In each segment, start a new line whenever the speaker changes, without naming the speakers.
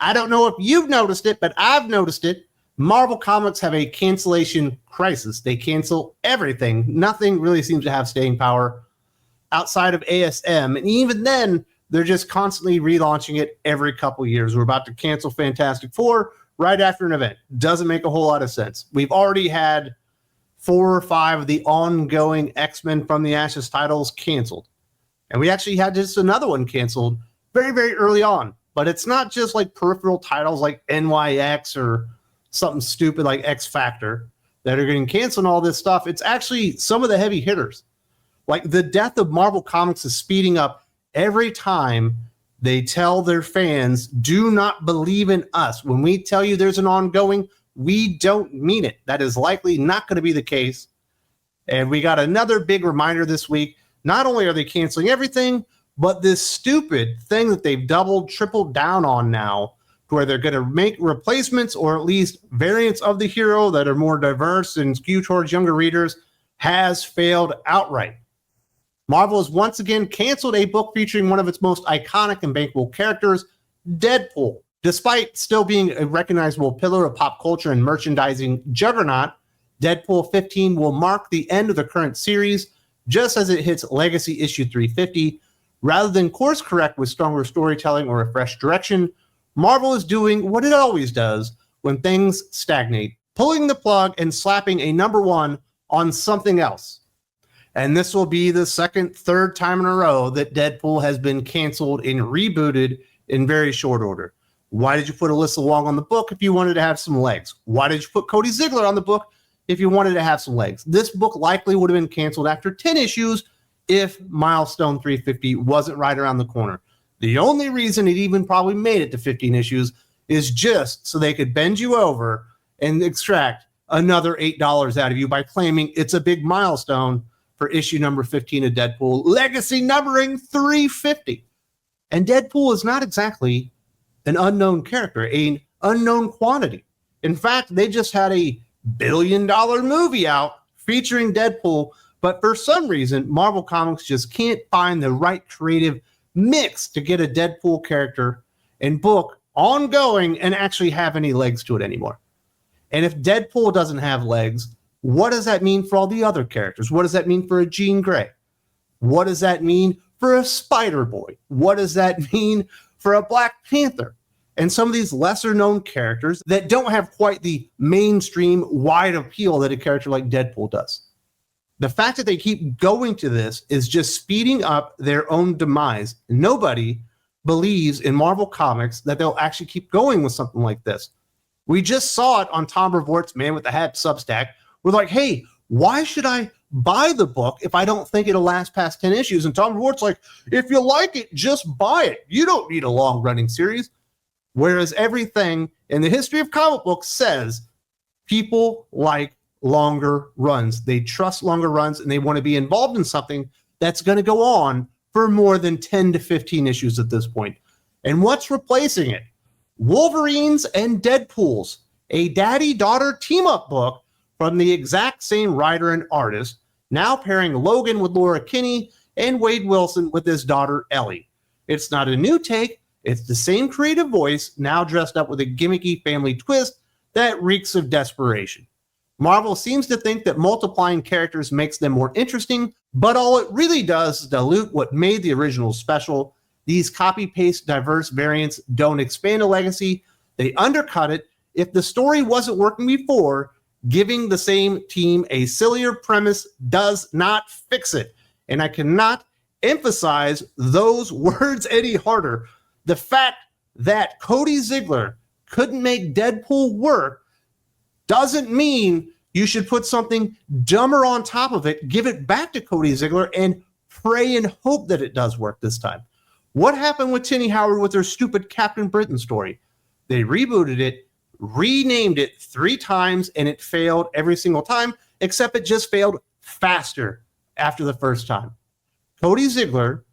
I don't know if you've noticed it, but I've noticed it. Marvel Comics have a cancellation crisis. They cancel everything. Nothing really seems to have staying power outside of ASM. And even then, they're just constantly relaunching it every couple years. We're about to cancel Fantastic Four right after an event. Doesn't make a whole lot of sense. We've already had 4 or 5 of the ongoing X-Men from the Ashes titles canceled. And we actually had just another one canceled very, very early on. But it's not just like peripheral titles like NYX or something stupid like X Factor that are getting canceled and all this stuff. It's actually some of the heavy hitters. Like the death of Marvel Comics is speeding up every time they tell their fans, do not believe in us. When we tell you there's an ongoing, we don't mean it. That is likely not going to be the case. And we got another big reminder this week. Not only are they canceling everything, but this stupid thing that they've doubled, tripled down on now, where they're going to make replacements or at least variants of the hero that are more diverse and skew towards younger readers, has failed outright. Marvel has once again canceled a book featuring one of its most iconic and bankable characters, Deadpool. Despite still being a recognizable pillar of pop culture and merchandising juggernaut, Deadpool 15 will mark the end of the current series just as it hits Legacy issue 350. Rather than course correct with stronger storytelling or a fresh direction, Marvel is doing what it always does when things stagnate, pulling the plug and slapping a number 1 on something else. And this will be the second, third time in a row that Deadpool has been canceled and rebooted in very short order. Why did you put Alyssa Wong on the book if you wanted to have some legs? Why did you put Cody Ziegler on the book if you wanted to have some legs? This book likely would have been canceled after 10 issues if Milestone 350 wasn't right around the corner. The only reason it even probably made it to 15 issues is just so they could bend you over and extract another $8 out of you by claiming it's a big milestone for issue number 15 of Deadpool, legacy numbering 350. And Deadpool is not exactly an unknown character, an unknown quantity. In fact, they just had a billion-dollar movie out featuring Deadpool, but for some reason, Marvel Comics just can't find the right creative mix to get a Deadpool character and book ongoing and actually have any legs to it anymore. And if Deadpool doesn't have legs, what does that mean for all the other characters? What does that mean for a Jean Grey? What does that mean for a Spider-Boy? What does that mean for a Black Panther? And some of these lesser known characters that don't have quite the mainstream wide appeal that a character like Deadpool does. The fact that they keep going to this is just speeding up their own demise. Nobody believes in Marvel Comics that they'll actually keep going with something like this. We just saw it on Tom Brevoort's Man with the Hat Substack. We're like, hey, why should I buy the book if I don't think it'll last past 10 issues? And Tom Brevoort's like, if you like it, just buy it. You don't need a long-running series. Whereas everything in the history of comic books says people like longer runs. They trust longer runs, and they want to be involved in something that's going to go on for more than 10 to 15 issues at this point. And what's replacing it? Wolverines and Deadpools, a daddy-daughter team-up book from the exact same writer and artist, now pairing Logan with Laura Kinney and Wade Wilson with his daughter Ellie. It's not a new take. It's the same creative voice, now dressed up with a gimmicky family twist that reeks of desperation. Marvel seems to think that multiplying characters makes them more interesting, but all it really does is dilute what made the original special. These copy-paste diverse variants don't expand a legacy. They undercut it. If the story wasn't working before, giving the same team a sillier premise does not fix it. And I cannot emphasize those words any harder. The fact that Cody Ziegler couldn't make Deadpool work doesn't mean you should put something dumber on top of it, give it back to Cody Ziegler, and pray and hope that it does work this time. What happened with Tini Howard with their stupid Captain Britain story? They rebooted it, renamed it 3 times, and it failed every single time, except it just failed faster after the first time. Cody Ziegler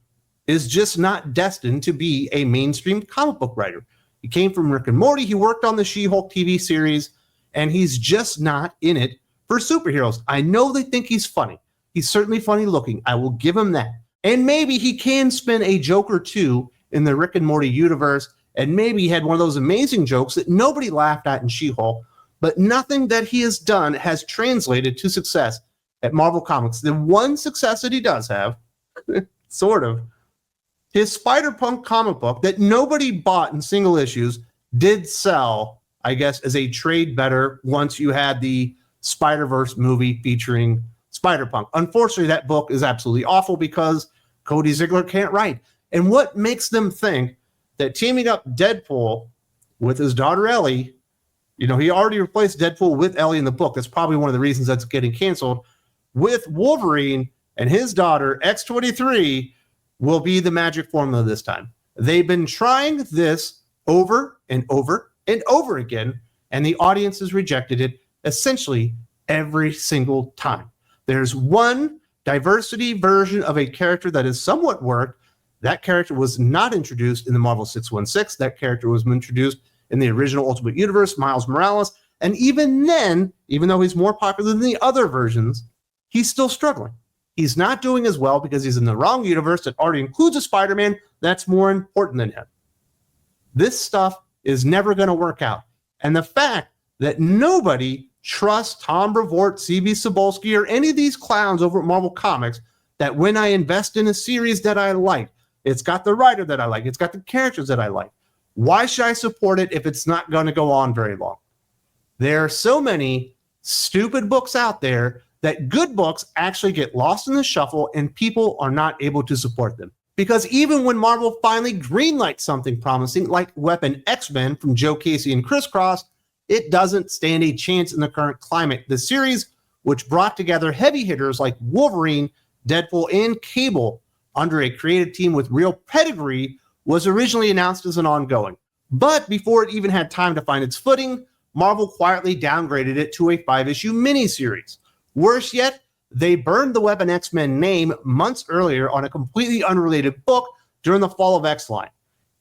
is just not destined to be a mainstream comic book writer. He came from Rick and Morty. He worked on the She-Hulk TV series, and he's just not in it for superheroes. I know they think he's funny. He's certainly funny looking. I will give him that. And maybe he can spin a joke or two in the Rick and Morty universe and maybe he had one of those amazing jokes that nobody laughed at in She-Hulk, but nothing that he has done has translated to success at Marvel Comics. The one success that he does have, sort of, his Spider-Punk comic book that nobody bought in single issues did sell, I guess, as a trade better once you had the Spider-Verse movie featuring Spider-Punk. Unfortunately, that book is absolutely awful because Cody Ziegler can't write. And what makes them think that teaming up Deadpool with his daughter Ellie, he already replaced Deadpool with Ellie in the book. That's probably one of the reasons that's getting canceled. With Wolverine and his daughter, X-23, will be the magic formula this time. They've been trying this over and over and over again, and the audience has rejected it essentially every single time. There's one diversity version of a character that has somewhat worked. That character was not introduced in the Marvel 616. That character was introduced in the original Ultimate Universe, Miles Morales. And even then, even though he's more popular than the other versions, he's still struggling. He's not doing as well because he's in the wrong universe that already includes a Spider-Man that's more important than him. This stuff is never going to work out. And the fact that nobody trusts Tom Brevoort, CB Cebulski, or any of these clowns over at Marvel Comics, that when I invest in a series that I like, it's got the writer that I like, it's got the characters that I like, why should I support it if it's not going to go on very long? There are so many stupid books out there that good books actually get lost in the shuffle and people are not able to support them. Because even when Marvel finally greenlights something promising like Weapon X-Men from Joe Casey and Chris Cross, it doesn't stand a chance in the current climate. The series, which brought together heavy hitters like Wolverine, Deadpool, and Cable under a creative team with real pedigree, was originally announced as an ongoing. But before it even had time to find its footing, Marvel quietly downgraded it to a 5-issue miniseries. Worse yet, they burned the Weapon X-Men name months earlier on a completely unrelated book during the Fall of X-Line,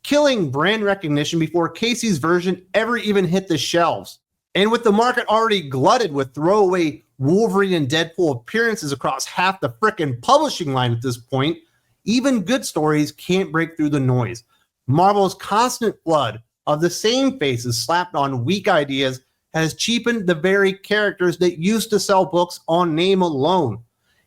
killing brand recognition before Casey's version ever even hit the shelves. And with the market already glutted with throwaway Wolverine and Deadpool appearances across half the frickin' publishing line at this point, even good stories can't break through the noise. Marvel's constant flood of the same faces slapped on weak ideas has cheapened the very characters that used to sell books on name alone.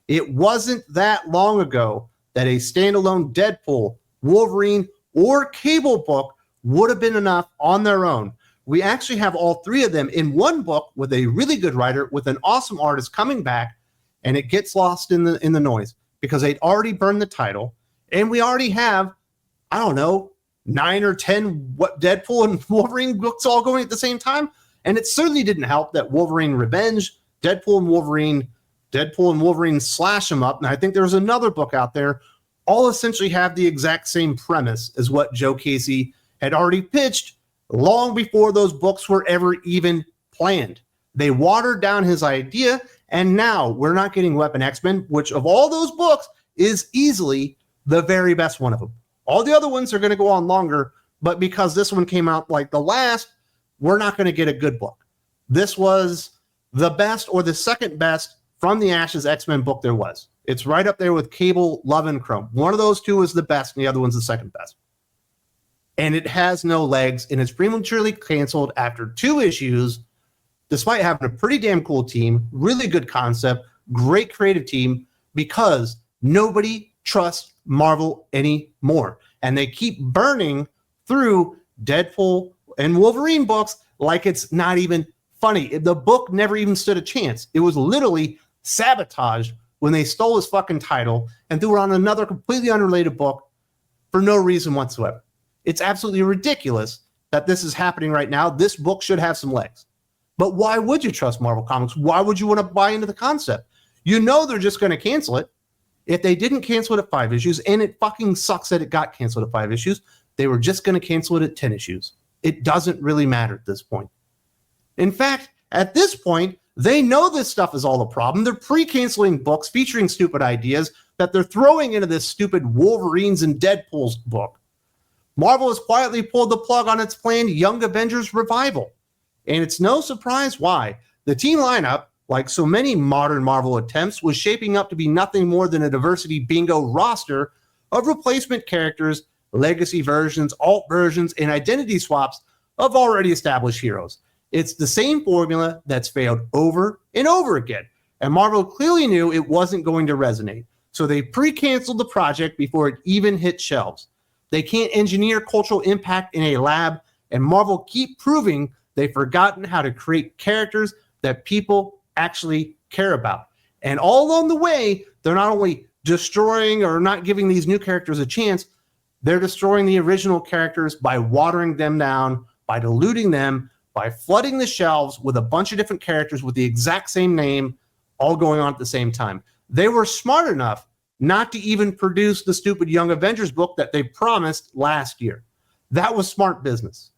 It wasn't that long ago that a standalone Deadpool, Wolverine, or Cable book would have been enough on their own. We actually have all three of them in one book with a really good writer, with an awesome artist coming back, and it gets lost in the noise because they'd already burned the title, and we already have, 9 or 10 Deadpool and Wolverine books all going at the same time. And it certainly didn't help that Wolverine Revenge, Deadpool and Wolverine Slash 'em Up, and I think there was another book out there, all essentially have the exact same premise as what Joe Casey had already pitched long before those books were ever even planned. They watered down his idea, and now we're not getting Weapon X-Men, which of all those books is easily the very best one of them. All the other ones are going to go on longer, but because this one came out like the last, we're not going to get a good book. This was the best or the second best from the Ashes X-Men book there was. It's right up there with Cable, Love, and Chrome. One of those two is the best, and the other one's the second best. And it has no legs, and it's prematurely canceled after 2 issues, despite having a pretty damn cool team, really good concept, great creative team, because nobody trusts Marvel anymore. And they keep burning through Deadpool and Wolverine books like it's not even funny. The book never even stood a chance. It was literally sabotaged when they stole his fucking title and threw it on another completely unrelated book for no reason whatsoever. It's absolutely ridiculous that this is happening right now. This book should have some legs. But why would you trust Marvel Comics? Why would you want to buy into the concept? You know they're just going to cancel it. If they didn't cancel it at 5 issues, and it fucking sucks that it got canceled at 5 issues, they were just going to cancel it at 10 issues. It doesn't really matter at this point. In fact, at this point, they know this stuff is all a problem. They're pre-canceling books featuring stupid ideas that they're throwing into this stupid Wolverines and Deadpool's book. Marvel has quietly pulled the plug on its planned Young Avengers revival. And it's no surprise why. The team lineup, like so many modern Marvel attempts, was shaping up to be nothing more than a diversity bingo roster of replacement characters legacy versions, alt versions, and identity swaps of already established heroes. It's the same formula that's failed over and over again. And Marvel clearly knew it wasn't going to resonate. So they pre-canceled the project before it even hit shelves. They can't engineer cultural impact in a lab, and Marvel keep proving they've forgotten how to create characters that people actually care about. And all along the way, they're not only destroying or not giving these new characters a chance, they're destroying the original characters by watering them down, by diluting them, by flooding the shelves with a bunch of different characters with the exact same name, all going on at the same time. They were smart enough not to even produce the stupid Young Avengers book that they promised last year. That was smart business.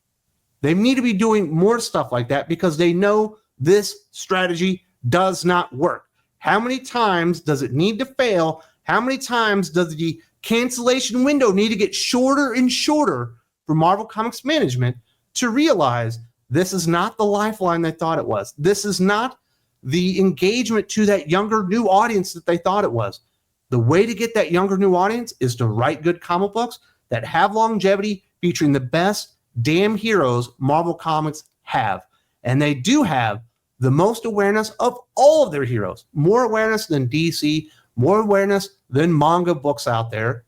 They need to be doing more stuff like that because they know this strategy does not work. How many times does it need to fail? How many times does the cancellation window need to get shorter and shorter for Marvel Comics management to realize this is not the lifeline they thought it was? This is not the engagement to that younger new audience that they thought it was. The way to get that younger new audience is to write good comic books that have longevity, featuring the best damn heroes Marvel Comics have. And they do have the most awareness of all of their heroes. More awareness than DC, more awareness than manga books out there,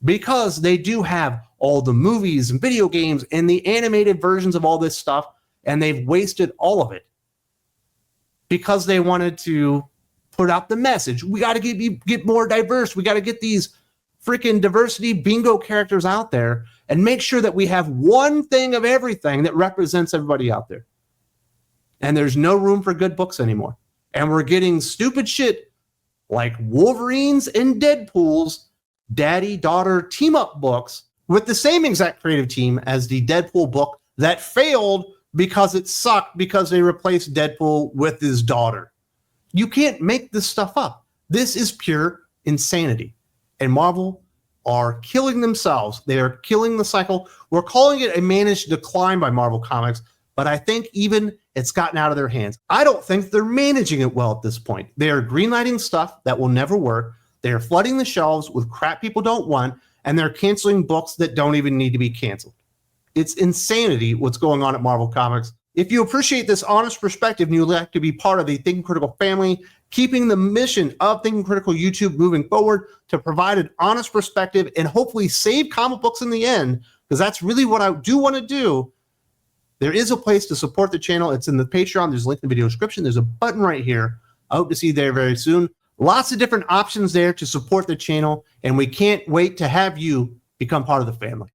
because they do have all the movies and video games and the animated versions of all this stuff, and they've wasted all of it because they wanted to put out the message. We got to get more diverse. We got to get these freaking diversity bingo characters out there and make sure that we have one thing of everything that represents everybody out there. And there's no room for good books anymore. And we're getting stupid shit like Wolverines and Deadpool's daddy-daughter team-up books with the same exact creative team as the Deadpool book that failed because it sucked because they replaced Deadpool with his daughter. You can't make this stuff up. This is pure insanity. And Marvel are killing themselves. They are killing the cycle. We're calling it a managed decline by Marvel Comics, but I think even it's gotten out of their hands. I don't think they're managing it well at this point. They are greenlighting stuff that will never work. They are flooding the shelves with crap people don't want, and they're canceling books that don't even need to be canceled. It's insanity what's going on at Marvel Comics. If you appreciate this honest perspective and you'd like to be part of the Thinking Critical family, keeping the mission of Thinking Critical YouTube moving forward to provide an honest perspective and hopefully save comic books in the end, because that's really what I do want to do, there is a place to support the channel. It's in the Patreon. There's a link in the video description. There's a button right here. I hope to see you there very soon. Lots of different options there to support the channel, and we can't wait to have you become part of the family.